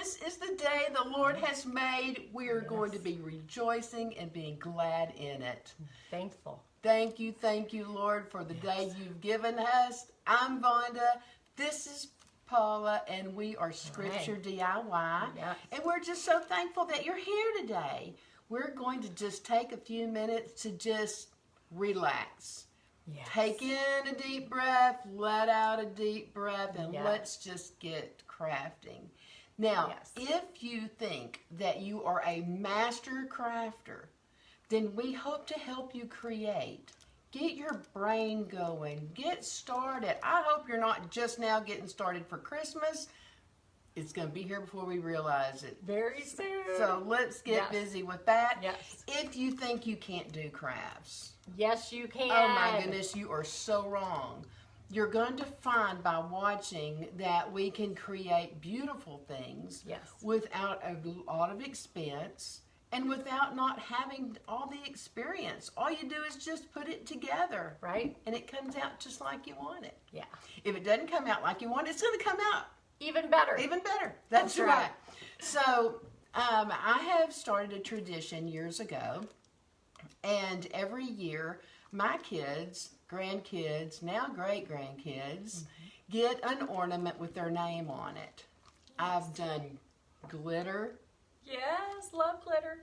this is the day the Lord has made. We are going to be rejoicing and being glad in it. Thankful. Thank you, Lord, for the day you've given us. I'm Vonda. This is Paula, and we are Scripture DIY. Yes. And we're just so thankful that you're here today. We're going to just take a few minutes to just relax. Yes. Take in a deep breath, let out a deep breath, and Yes. let's just get crafting. Now, Yes. if you think that you are a master crafter, then we hope to help you create. Get your brain going. Get started. I hope you're not just now getting started for Christmas. It's going to be here before we realize it. Very soon. So let's get Yes. busy with that. Yes. If you think you can't do crafts, Yes, you can. oh my goodness, you are so wrong. You're going to find by watching that we can create beautiful things Yes. without a lot of expense and without not having all the experience. All you do is just put it together. Right? And it comes out just like you want it. Yeah. If it doesn't come out like you want it, it's going to come out Even better. even better. That's That's right. right. So I have started a tradition years ago, and every year my kids, grandkids, now great-grandkids, get an ornament with their name on it. I've done glitter. Yes, love glitter.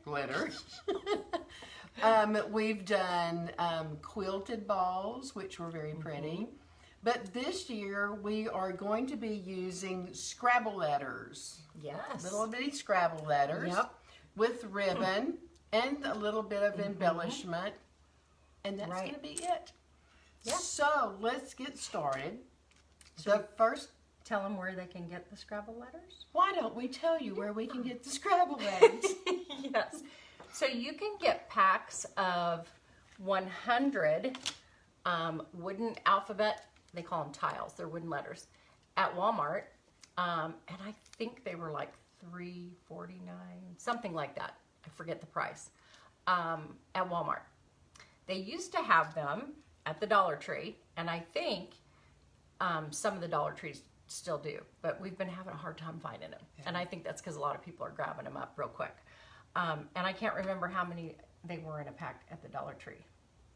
We've done quilted balls, which were very pretty. But this year we are going to be using Scrabble letters. Yes. Little bitty Scrabble letters. Yep. With ribbon and a little bit of embellishment. And that's Right. going to be it. Yeah. So let's get started. The first, Tell them where they can get the Scrabble letters. why don't we tell you where we can get the Scrabble letters? Yes. So you can get packs of 100 wooden alphabet, they call them tiles, they're wooden letters, at Walmart. And I think they were like $3.49, something like that. I forget the price. At Walmart. They used to have them at the Dollar Tree, and I think some of the Dollar Trees still do, but we've been having a hard time finding them. Yeah. And I think that's because a lot of people are grabbing them up real quick. And I can't remember how many they were in a pack at the Dollar Tree.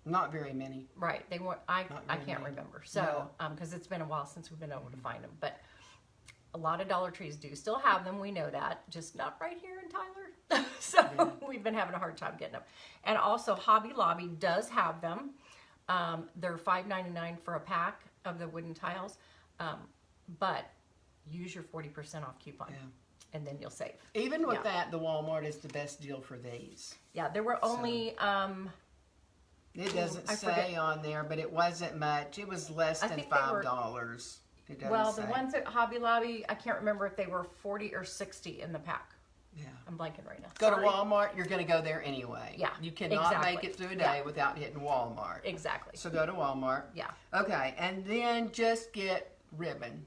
Not very many. Right, they weren't. I Not very can't many. remember. So, because it's been a while since we've been able to find them, but a lot of Dollar Trees do still have them. We know that, just not right here in Tyler. So we've been having a hard time getting them. And also, Hobby Lobby does have them. They're $5.99 for a pack of the wooden tiles, but use your 40% off coupon, and then you'll save. Even with Yeah. that, the Walmart is the best deal for these. Yeah, there were only. It doesn't I say forget. on there, but it wasn't much. It was less I than think they were- $5. It doesn't Well, say. the ones at Hobby Lobby, I can't remember if they were 40 or 60 in the pack. Yeah. I'm blanking right now. Go Sorry. to Walmart, you're going to go there anyway. Yeah, You cannot exactly. make it through a day Yeah. without hitting Walmart. Exactly. So go to Walmart. Yeah. Okay, and then just get ribbon.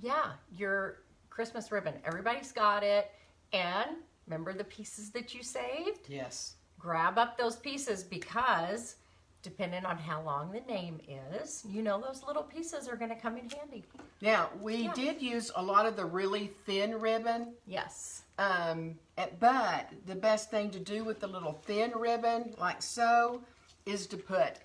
Yeah, your Christmas ribbon. Everybody's got it. And remember the pieces that you saved? Yes. Grab up those pieces because depending on how long the name is, you know those little pieces are going to come in handy. Now, we Yeah. did use a lot of the really thin ribbon. Yes. But the best thing to do with the little thin ribbon, like so, is to put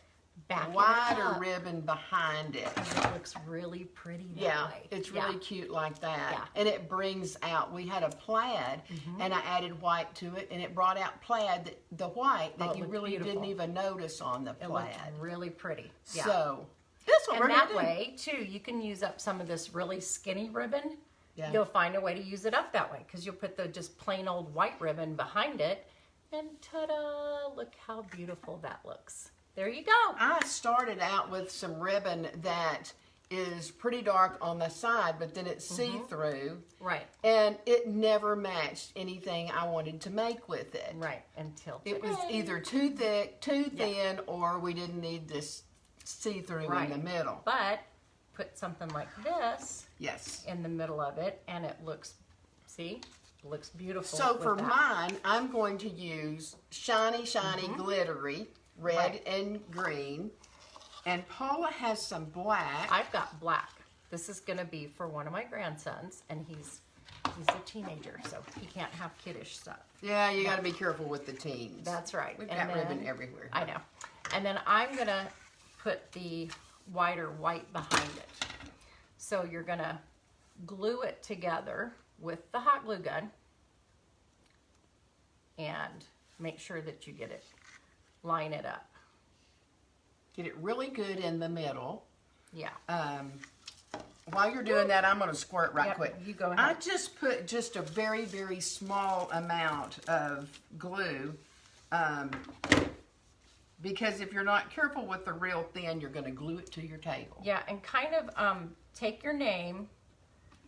Back it wider up. ribbon behind it. It looks really pretty that Yeah, way. it's really cute like that. Yeah. And it brings out, we had a plaid, and I added white to it, and it brought out plaid, the white, that Oh, it you looked really beautiful. didn't even notice on the It looked plaid. really pretty. Yeah. So, that's what And we're that going to do. way, too, you can use up some of this really skinny ribbon. Yeah. You'll find a way to use it up that way because you'll put the just plain old white ribbon behind it. And ta-da! Look how beautiful that looks. There you go. I started out with some ribbon that is pretty dark on the side, but then it's see-through. Right, And it never matched anything I wanted to make with it. right. Until It was today. either too thick, too thin, or we didn't need this see-through Right. in the middle. But put something like this Yes. in the middle of it, and it looks, see, looks beautiful. So with for that. mine, I'm going to use shiny, glittery, red Right. and green. And Paula has some black. I've got black. This is going to be for one of my grandsons, and he's He's a teenager, so he can't have kiddish stuff. Yeah, you got to be careful with the teens. That's right. We've And got then- ribbon everywhere. I know. And then I'm going to put the wider white behind it. So you're going to glue it together with the hot glue gun and make sure that you get it, line it up. Get it really good in the middle. Yeah. While you're doing that, I'm going to squirt right Yep, quick. you go I ahead. just put just a very, very small amount of glue because if you're not careful with the real thin, you're going to glue it to your table. Yeah, and kind of take your name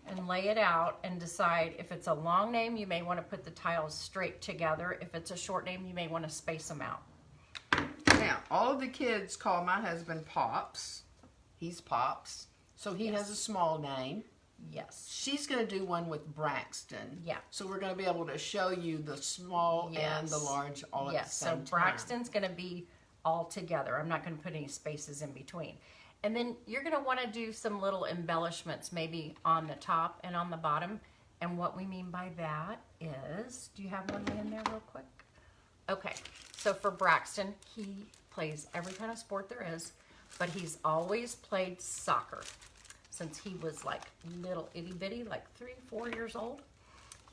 and lay it out and decide if it's a long name, you may want to put the tiles straight together. If it's a short name, you may want to space them out. Now, all of the kids call my husband Pops. He's Pops. So he has a small name. Yes. She's going to do one with Braxton. Yeah. So we're going to be able to show you the small and the Yes. large all at the Yes, same so time. Braxton's going to be all together. I'm not going to put any spaces in between. And then you're going to want to do some little embellishments maybe on the top and on the bottom. And what we mean by that is, do you have one in there real quick? Okay, so for Braxton, he plays every kind of sport there is, but he's always played soccer since he was like little itty bitty, like 3-4 years old.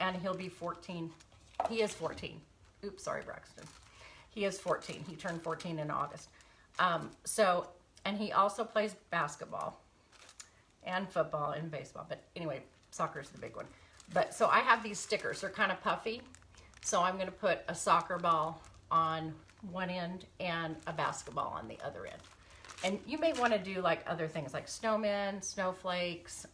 And he'll be 14. He is 14. Oops, sorry, Braxton. He is 14. He turned 14 in August. And he also plays basketball and football and baseball. But anyway, soccer's the big one. But so I have these stickers. They're kind of puffy. So I'm going to put a soccer ball on one end and a basketball on the other end. And you may want to do like other things like snowmen, snowflakes,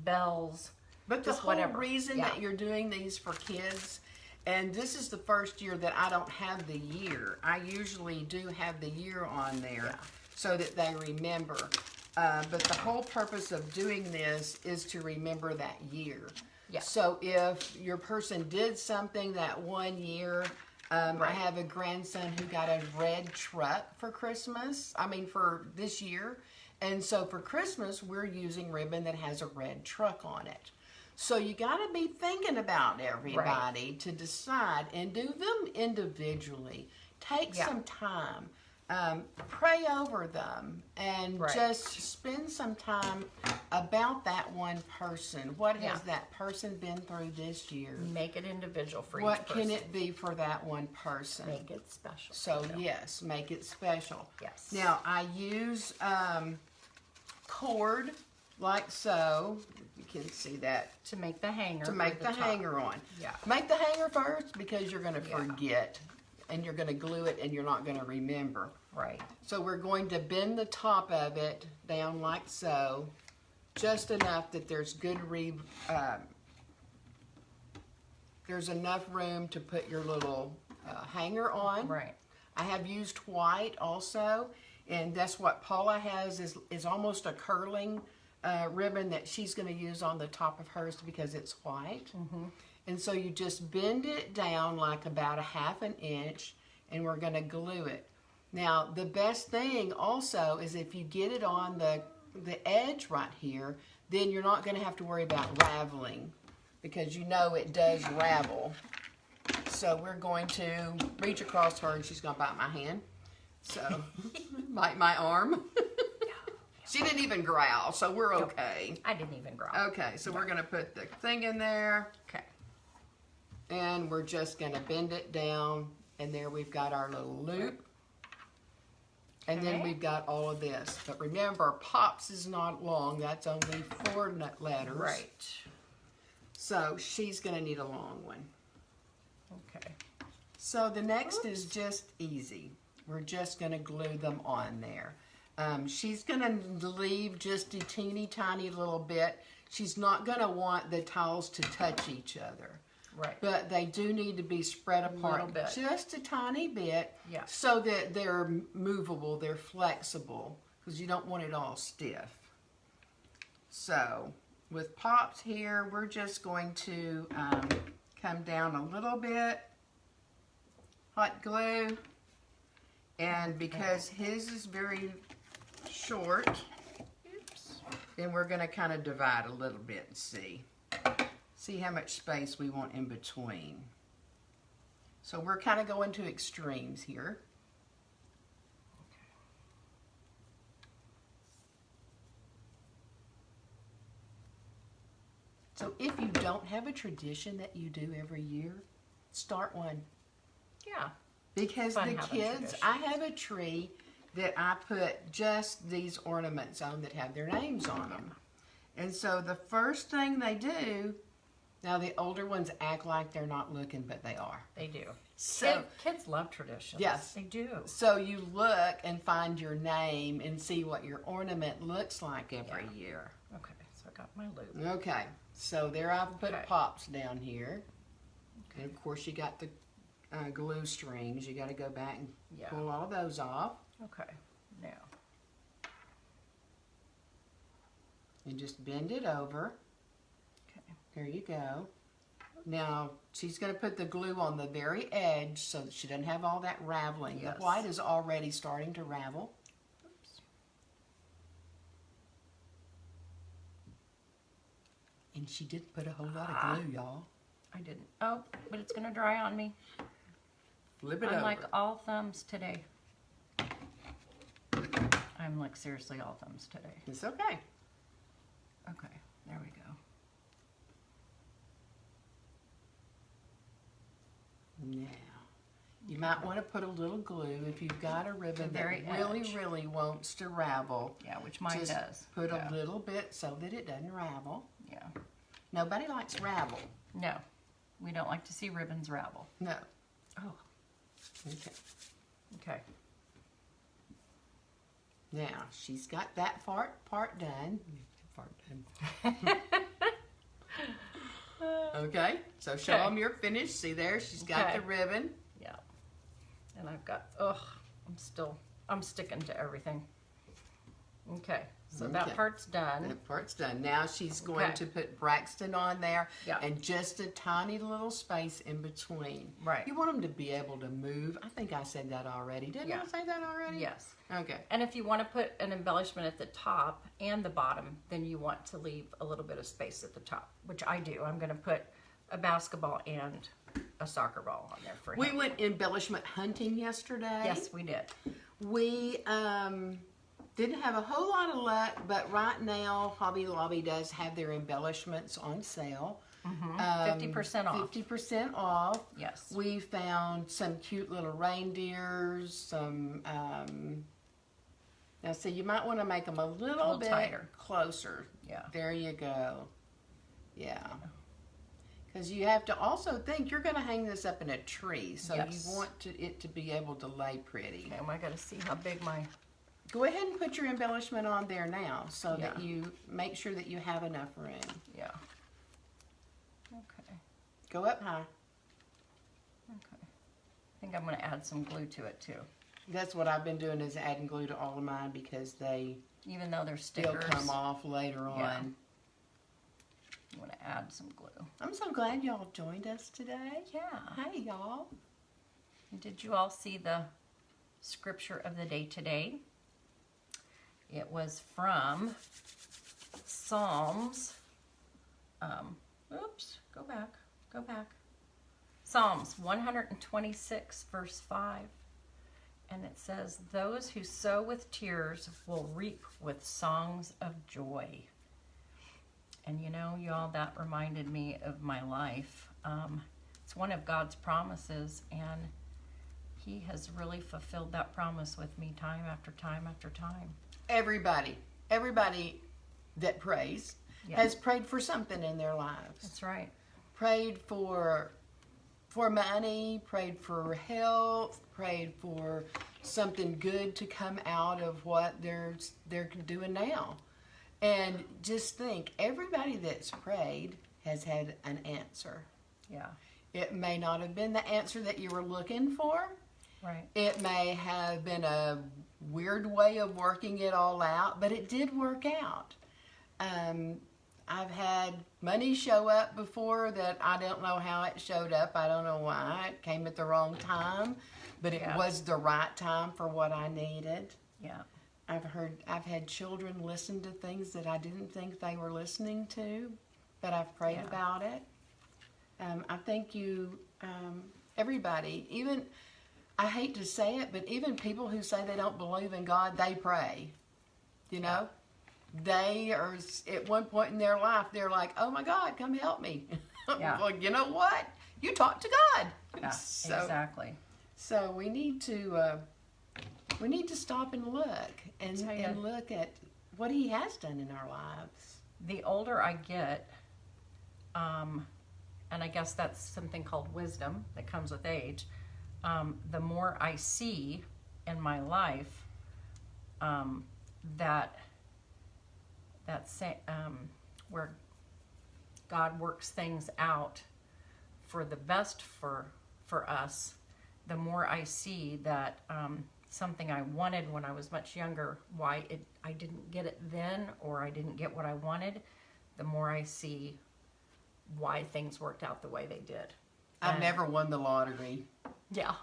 bells, But the just whole whatever. reason Yeah. that you're doing these for kids, and this is the first year that I don't have the year. I usually do have the year on there Yeah. so that they remember. But the whole purpose of doing this is to remember that year. Yeah. So if your person did something that one year, I Right. have a grandson who got a red truck for Christmas. I mean, for this year. And so for Christmas, we're using ribbon that has a red truck on it. So you got to be thinking about everybody to decide and do them individually. Take Yeah. some time. Pray over them and Right. just spend some time about that one person. What has Yeah. that person been through this year? Make it individual for What each person. can it be for that one person? Make it special. So yes, make it special. Yes. Now I use cord like so. You can see that To make the hanger. to for make the top. hanger on. Yeah. Make the hanger first because you're going to Yeah. forget and you're going to glue it and you're not going to remember. Right. So we're going to bend the top of it down like so, just enough that there's there's enough room to put your little hanger on. Right. I have used white also, and that's what Paula has is almost a curling ribbon that she's going to use on the top of hers because it's white. And so you just bend it down like about a ½ inch, and we're going to glue it. Now, the best thing also is if you get it on the edge right here, then you're not going to have to worry about raveling because you know it does ravel. So we're going to reach across her and she's going to bite my hand. So, bite my arm. She didn't even growl, so we're okay. I didn't even growl. Okay, so we're going to put the thing in there. Okay. And we're just going to bend it down. And there we've got our little loop. And then Okay. we've got all of this. But remember, Pops is not long. That's only 4 letters. Right. So she's going to need a long one. Okay. So the next is just easy. We're just going to glue them on there. She's going to leave just a teeny tiny little bit. She's not going to want the tiles to touch each other. Right. But they do need to be spread apart little bit. just a tiny bit, Yeah. so that they're movable, they're flexible, because you don't want it all stiff. So with Pops here, we're just going to come down a little bit, hot glue, and because his is very short, Oops. then we're going to kind of divide a little bit and see. see how much space we want in between. So we're kind of going to extremes here. So if you don't have a tradition that you do every year, start one. Yeah. Because Fun the having kids, tradition. I have a tree that I put just these ornaments on that have their names on them. And so the first thing they do, now the older ones act like they're not looking, but they are. They do. So Kids love traditions. Yes. They do. So you look and find your name and see what your ornament looks like every year. Okay, so I got my loop. Okay, so there I've put Okay. pops down here. And of course you got the glue strings. You got to go back and pull all those off. Okay, now. And just bend it over. Okay. There you go. Now she's going to put the glue on the very edge so that she doesn't have all that raveling. Yes. The white is already starting to ravel. Oops. And she did put a whole lot of glue, y'all. I didn't. Oh, but it's going to dry on me. Flip it I'm over. like all thumbs today. I'm like seriously all thumbs today. It's okay. Okay, there we go. Now, you might want to put a little glue if you've got a ribbon The very that really, edge. really wants to ravel. Yeah, which mine Just does. put Yeah. a little bit so that it doesn't ravel. Yeah. Nobody likes ravel. No, we don't like to see ribbons ravel. No. Oh, Okay. okay. Now, she's got that part done. Part done. Okay, so show Okay. them you're finished. See there, she's got Okay. the ribbon. Yeah. And I've got, I'm sticking to everything. Okay, so Okay. that part's done. That part's done. Now she's going Okay. to put Braxton on there Yeah. and just a tiny little space in between. Right. You want them to be able to move. I think I said that already. Didn't Yeah. I say that already? Yes. Okay. And if you want to put an embellishment at the top and the bottom, then you want to leave a little bit of space at the top, which I do. I'm going to put a basketball and a soccer ball on there for We him. went embellishment hunting yesterday. Yes, we did. We didn't have a whole lot of luck, but right now Hobby Lobby does have their embellishments on sale. 50% off. 50% off. Yes. We found some cute little reindeers, some, now see, you might want to make them a little bit tighter. closer. Yeah. There you go. Yeah. Because you have to also think you're going to hang this up in a tree, so Yes. you want it to be able to lay pretty. Okay, I got to see how big my... Go ahead and put your embellishment on there now so that Yeah. you make sure that you have enough room. Yeah. Okay. Go up high. Okay. I think I'm going to add some glue to it too. That's what I've been doing, is adding glue to all of mine because they Even though they're still stickers, come off later on. Yeah. you want to add some glue. I'm so glad y'all joined us today. Yeah. Hey, y'all. Did you all see the scripture of the day today? It was from Psalms. Go back. Psalms 126, verse 5. And it says, "Those who sow with tears will reap with songs of joy." And you know, y'all, that reminded me of my life. It's one of God's promises, and He has really fulfilled that promise with me time after time after time. Everybody that prays Yeah. has prayed for something in their lives. That's right. Prayed for money, prayed for health, prayed for something good to come out of what they're doing now. And just think, everybody that's prayed has had an answer. Yeah. It may not have been the answer that you were looking for. Right. It may have been a weird way of working it all out, but it did work out. I've had money show up before that I don't know how it showed up. I don't know why. It came at the wrong time, but it Yeah. was the right time for what I needed. Yeah. I've had children listen to things that I didn't think they were listening to. but I've prayed Yeah. about it. I think everybody, even, I hate to say it, but even people who say they don't believe in God, they pray. You know? They are, at one point in their life, they're like, oh my God, come help me. Yeah. Well, you know what? You talk to God. Yeah, exactly. So we need to stop and look and look at what He has done in our lives. The older I get, and I guess that's something called wisdom that comes with age, the more I see in my life where God works things out for the best for us, the more I see that something I wanted when I was much younger, I didn't get it then, or I didn't get what I wanted, the more I see why things worked out the way they did. I've never won the lottery. Yeah.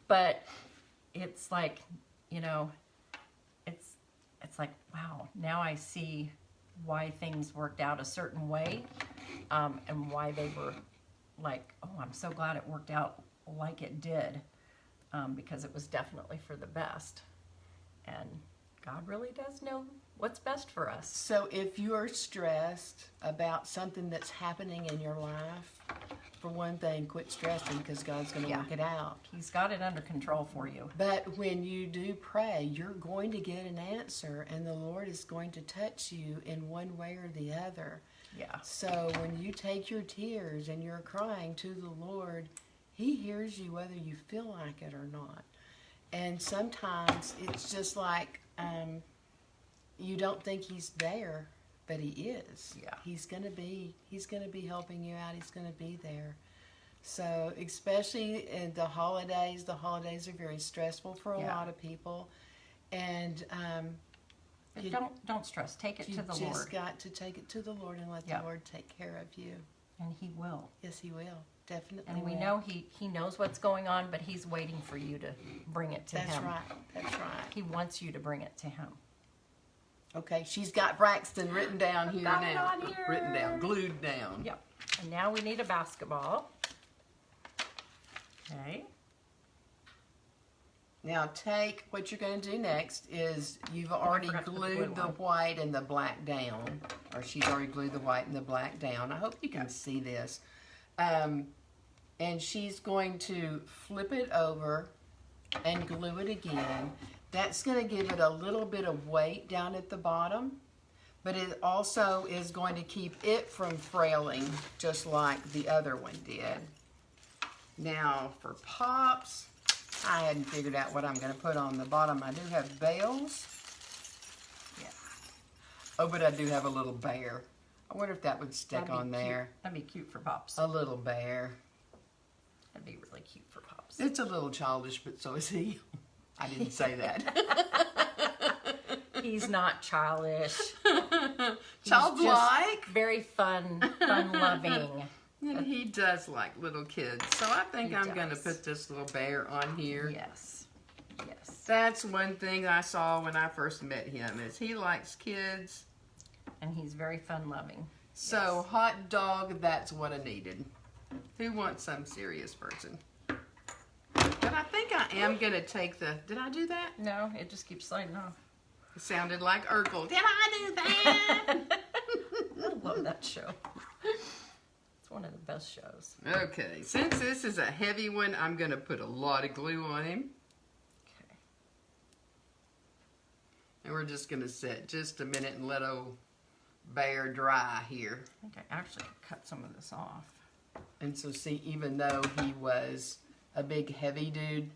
But it's like, it's like, wow, now I see why things worked out a certain way, and why they were like, oh, I'm so glad it worked out like it did, because it was definitely for the best. And God really does know what's best for us. So if you're stressed about something that's happening in your life, for one thing, quit stressing, because God's going to work it out. He's got it under control for you. But when you do pray, you're going to get an answer, and the Lord is going to touch you in one way or the other. Yeah. So when you take your tears and you're crying to the Lord, He hears you whether you feel like it or not. And sometimes it's just like you don't think He's there, but He is. Yeah. He's gonna be helping you out. He's gonna be there. So especially in the holidays are very stressful for a lot of people. And don't stress. Take it to the Lord. You just got to take it to the Lord and let the Lord take care of you. And He will. Yes, He will. Definitely. And we know He knows what's going on, but He's waiting for you to bring it to Him. That's right. He wants you to bring it to Him. Okay, she's got Braxton written down here Got now. it on here. Written down, glued down. Yep. And now we need a basketball. Okay. Now what you're going to do next is you've already glued the white and the black down. Or she's already glued the white and the black down. I hope you can see this. And she's going to flip it over and glue it again. That's going to give it a little bit of weight down at the bottom, but it also is going to keep it from frailing just like the other one did. Now for pops, I hadn't figured out what I'm going to put on the bottom. I do have bells. Yeah. Oh, but I do have a little bear. I wonder if that would stick on there. That'd be cute for pops. A little bear. That'd be really cute for pops. It's a little childish, but so is he. I didn't say that. He's not childish. Childlike. Very fun-loving. And he does like little kids. So I think I'm going to put this little bear on here. Yes. Yes. That's one thing I saw when I first met him, is he likes kids. And he's very fun-loving. So, hot dog, that's what I needed. Who wants some serious person? But I think I am going to take did I do that? No, it just keeps sliding off. It sounded like Urkel. Did I do that? I love that show. It's one of the best shows. Okay, since this is a heavy one, I'm going to put a lot of glue on him. Okay. And we're just going to set just a minute and let old bear dry here. I think I actually cut some of this off. And so see, even though he was a big heavy dude,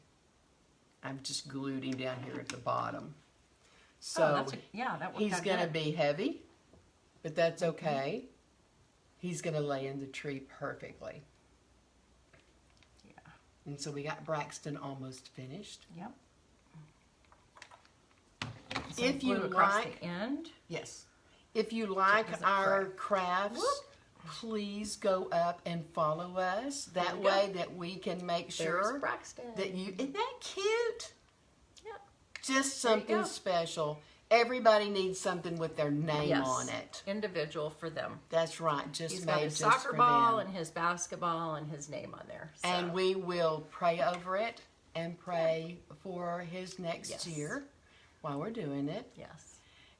I've just glued him down here at the bottom. So that he's going to be heavy, but that's okay. He's going to lay in the tree perfectly. Yeah. And so we got Braxton almost finished. Yep. So if you across the end. Yes. If you like our crafts, please go up and follow us. That way that we can make sure that isn't that cute? Yep. Just something special. everybody needs something with their name Yes. on it. Individual for them. That's right. Just He's made got his just soccer for ball them. and his basketball and his name on there. So. And we will pray over it and pray for his next Yes. year while we're doing it. Yes.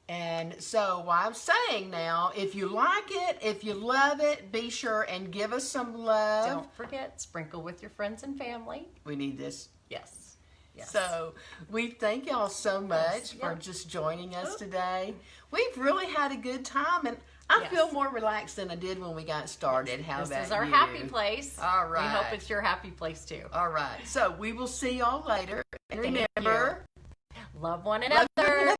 And so what I'm saying now, if you like it, if you love it, be sure and give us some love. Don't forget, sprinkle with your friends and family. We need this. Yes. Yes. So we thank y'all so much for Yep. just joining us today. We've really had a good time, and I Yes. feel more relaxed than I did when we got started. How This about is our you? happy place. All We hope right. it's your happy place too. All right. So we will see y'all later. And Thank remember, Love one another.